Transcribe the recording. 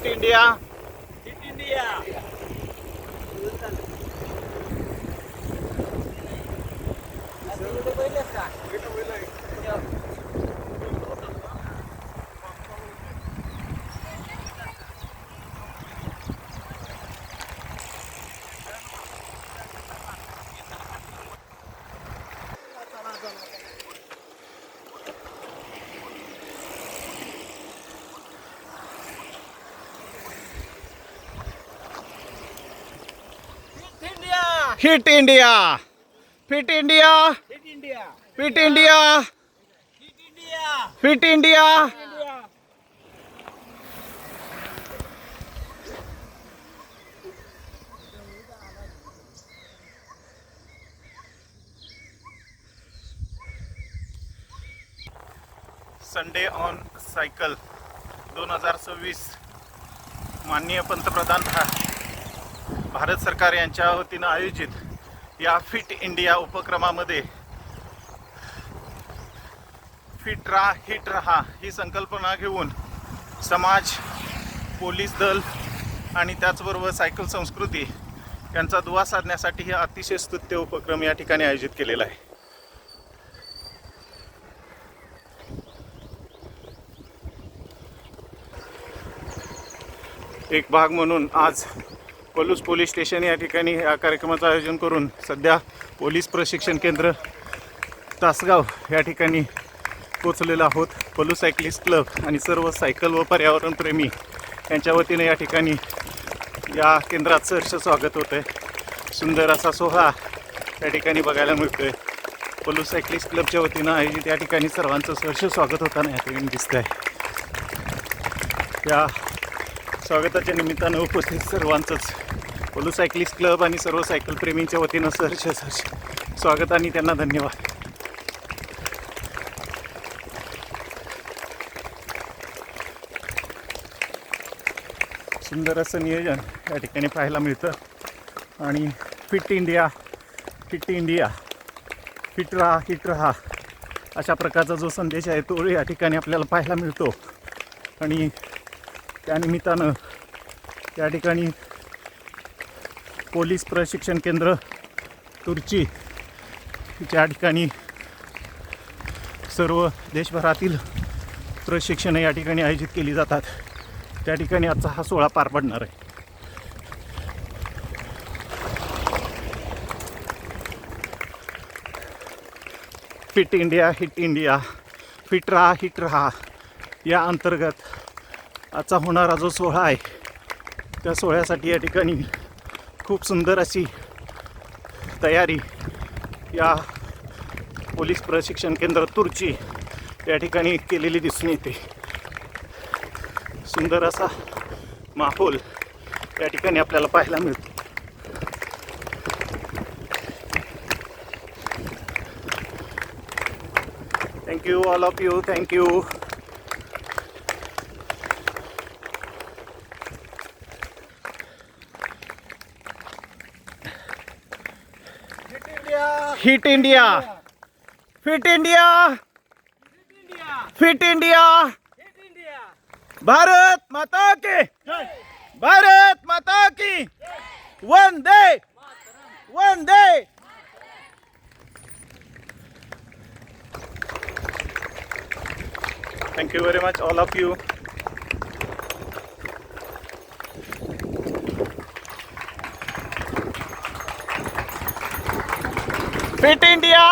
Fit India fit India hit India fit India fit India fit India fit India fit India Sunday on cycle 2026 माननीय पंतप्रधान भारत सरकार यांच्या वतीनं आयोजित या फिट इंडिया उपक्रमामध्ये फिट राहा हिट रहा ही संकल्पना घेऊन समाज, पोलीस दल आणि त्याचबरोबर सायकल संस्कृती यांचा दुवा साधण्यासाठी हा अतिशय स्तुत्य उपक्रम या ठिकाणी आयोजित केलेला आहे. एक भाग म्हणून आज पलूस पोलीस स्टेशन या ठिकाणी या कार्यक्रमाचं आयोजन करून सध्या पोलीस प्रशिक्षण केंद्र तासगाव या ठिकाणी पोचलेलो आहोत. पलूस सायकलिस्ट क्लब आणि सर्व सायकल व पर्यावरणप्रेमी यांच्या वतीने या ठिकाणी या केंद्रात सहर्ष स्वागत होतं आहे. सुंदर असा सोहळा या ठिकाणी बघायला मिळतो आहे. पलूस सायकलिस्ट क्लबच्या वतीनं आयोजित या ठिकाणी सर्वांचं सहर्ष स्वागत होताना या ठिकाणी दिसतं आहे. या स्वागताच्या निमित्तानं उपस्थित सर्वांचंच पलूस सायकलिस्ट क्लब आणि सर्व सायकल प्रेमींच्या वतीनं सहर्ष स्वागत आणि त्यांना धन्यवाद. सुंदर असं नियोजन या ठिकाणी पाहायला मिळतं आणि फिट इंडिया फिट राहा हिट रहा अशा प्रकारचा जो संदेश आहे तो या ठिकाणी आपल्याला पाहायला मिळतो. आणि त्यानिमित्तानं या ठिकाणी पोलीस प्रशिक्षण केंद्र तुर्ची या ठिकाणी सर्व देशभरातील प्रशिक्षणे या ठिकाणी आयोजित केली जातात. त्या ठिकाणी आजचा हा सोहळा पार पडणार आहे. Fit India hit India fit रहा हिट रहा या अंतर्गत आजचा होणारा जो सोहळा आहे त्या सोहळ्यासाठी या ठिकाणी खूप सुंदर अशी तयारी या पोलीस प्रशिक्षण केंद्र तुर्ची या ठिकाणी केलेली दिसून येते. सुंदर असा माहोल या ठिकाणी आपल्याला पाहायला मिळतो. Thank you all of you. Thank you. Hit India fit India fit India Bharat माता की भारत माता की Vande Vande. Thank you very much all of you. Fit India